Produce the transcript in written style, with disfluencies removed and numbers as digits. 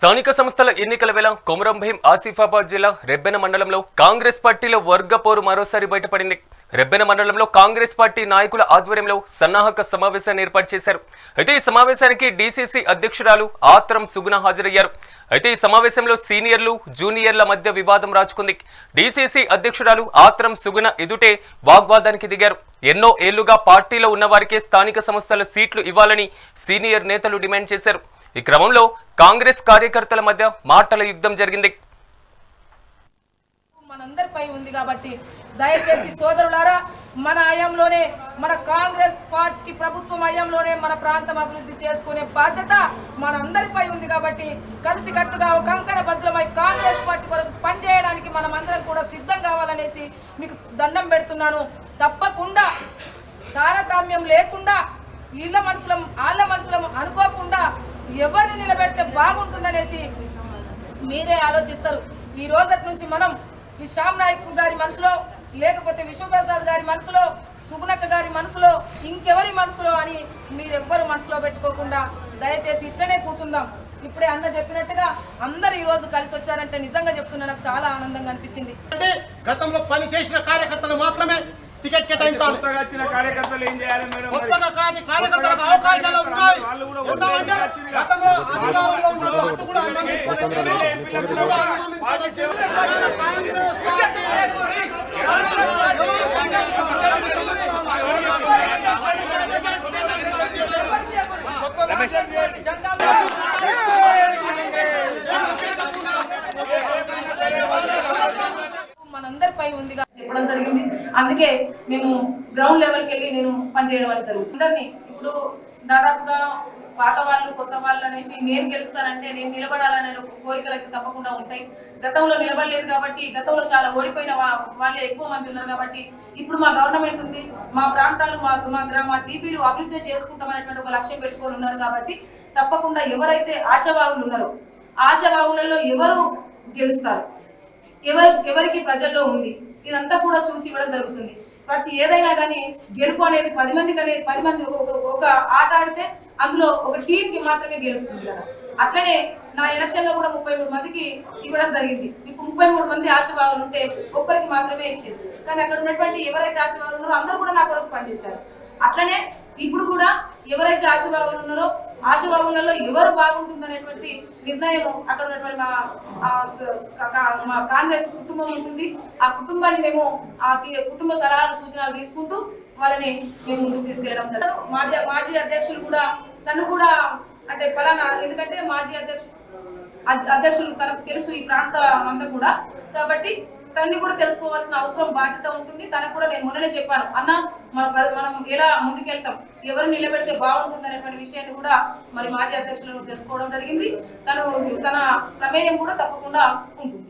స్థానిక సంస్థల ఎన్నికల వేళ కొమరం భీం ఆసిఫాబాద్ జిల్లా రెబ్బెన మండలంలో కాంగ్రెస్ పార్టీలో వర్గపోరు మరోసారి బయటపడింది. రెబ్బెన మండలంలో కాంగ్రెస్ పార్టీ నాయకుల ఆధ్వర్యంలో సన్నాహక సమావేశాన్ని ఏర్పాటు చేశారు. అయితే ఈ సమావేశానికి డీసీసీ అధ్యక్షురాలు ఆత్రం సుగుణ హాజరయ్యారు. అయితే ఈ సమావేశంలో సీనియర్లు జూనియర్ల మధ్య వివాదం రాజుకుంది. డీసీసీ అధ్యక్షురాలు ఆత్రం సుగుణ ఎదుటే వాగ్వాదానికి దిగారు. ఎన్నో ఏళ్లుగా పార్టీలో ఉన్నవారికే స్థానిక సంస్థల సీట్లు ఇవ్వాలని సీనియర్ నేతలు డిమాండ్ చేశారు. ఈ క్రమంలో కాంగ్రెస్ కార్యకర్తల మధ్య మాటల యుద్ధం జరిగింది. మనందరిపై ఉంది కాబట్టి దయచేసి సోదరులారా, మన హయాంలోనే మన కాంగ్రెస్ పార్టీ ప్రభుత్వం హయాంలోనే మన ప్రాంతం అభివృద్ధి చేసుకునే బాధ్యత మనందరిపై ఉంది కాబట్టి కలిసికట్టుగా కంకణ భద్రమై కాంగ్రెస్ పార్టీ కొరకు పనిచేయడానికి మనం అందరం కూడా సిద్ధం కావాలనేసి మీకు దండం పెడుతున్నాను. తప్పకుండా తారతమ్యం లేకుండా వీళ్ళ మనసులం వాళ్ళ మనసులం అనుకోకుండా ఎవరిని నిలబెడితే బాగుంటుందనేసి మీరే ఆలోచిస్తారు. ఈ రోజటి నుంచి మనం ఈ శ్యామ్ నాయక్ గారి మనసులో, లేకపోతే విశ్వప్రసాద్ గారి మనసులో, సుగుణక్క గారి మనసులో, ఇంకెవరి మనసులో అని మీరెవ్వరు మనసులో పెట్టుకోకుండా దయచేసి ఇట్లనే కూర్చుందాం. ఇప్పుడే అన్న చెప్పినట్టుగా అందరు ఈ రోజు కలిసి వచ్చారంటే నిజంగా చెప్తున్నా, నాకు చాలా ఆనందంగా అనిపించింది. అంటే గతంలో పని చేసిన కార్యకర్తలు మాత్రమే టికెట్ కేటాయించాలి. కార్యకర్తలు ఏం చేయాలి మేడం? కొత్తగా కార్యకర్తలకు అవకాశాలు ఉన్నాయి. ఎందుకంటే గతంలో అధికారంలో ఉన్న అటు కూడా మనందరిపై ఉందిగా చెప్పడం జరిగింది. అందుకే మేము గ్రౌండ్ లెవెల్కి వెళ్ళి నేను పనిచేయడం అనేది జరుగుతుంది. అందరినీ ఇప్పుడు దాదాపుగా పాత వాళ్ళు కొత్త వాళ్ళు అనేసి నేను గెలుస్తానంటే నేను నిలబడాలనే కోరికలు అయితే తప్పకుండా ఉంటాయి. గతంలో నిలబడలేదు కాబట్టి, గతంలో చాలా ఓడిపోయిన వాళ్ళే ఎక్కువ మంది ఉన్నారు కాబట్టి ఇప్పుడు మా గవర్నమెంట్ ఉంది, మా ప్రాంతాలు మా జీపీలు అభివృద్ధి చేసుకుంటామనేటువంటి ఒక లక్ష్యం పెట్టుకొని ఉన్నారు కాబట్టి తప్పకుండా ఎవరైతే ఆశావాహులు ఉన్నారో ఆశావాహులలో ఎవరు గెలుస్తారు, ఎవరికి ప్రజల్లో ఉంది, ఇదంతా కూడా చూసి ఇవ్వడం జరుగుతుంది. ప్రతి ఏదైనా కానీ గెలుపు అనేది 10 మంది ఒక ఆట ఆడితే అందులో ఒక టీంకి మాత్రమే గెలుస్తుంది కదా. అట్లనే నా ఎలక్షన్లో కూడా 33 మందికి ఇవ్వడం జరిగింది. ఇప్పుడు 33 మంది ఆశావాహులు ఉంటే ఒక్కరికి మాత్రమే ఇచ్చింది. కానీ అక్కడ ఉన్నటువంటి ఎవరైతే ఆశావాహులు ఉన్నారో అందరూ కూడా నా కొరకు పనిచేశారు. అట్లనే ఇప్పుడు కూడా ఎవరైతే ఆశావాహులు ఉన్నారో ఆశావాహులలో ఎవరు బాగుంటుందనేటువంటి నిర్ణయం అక్కడ ఉన్నటువంటి మా కాంగ్రెస్ కుటుంబం ఉంటుంది. ఆ కుటుంబాన్ని మేము ఆ కుటుంబ సలహాలు సూచనలు తీసుకుంటూ వాళ్ళని మేము ముందుకు తీసుకెళ్ళడం జరుగుతుంది. మాజీ అధ్యక్షులు కూడా తను కూడా అంటే ఫలానా, ఎందుకంటే మాజీ అధ్యక్షులు తనకు తెలుసు ఈ ప్రాంతం అంతా కూడా, కాబట్టి తనని కూడా తెలుసుకోవాల్సిన అవసరం బాధ్యత ఉంటుంది. తనకు కూడా నేను మొన్ననే చెప్పాను, అన్న మనం ఎలా ముందుకెళ్తాం, ఎవరు నిలబెడితే బాగుంటుంది అనేటువంటి విషయాన్ని కూడా మరి మాజీ అధ్యక్షులను తెలుసుకోవడం జరిగింది. తన ప్రమేయం కూడా తప్పకుండా ఉంటుంది.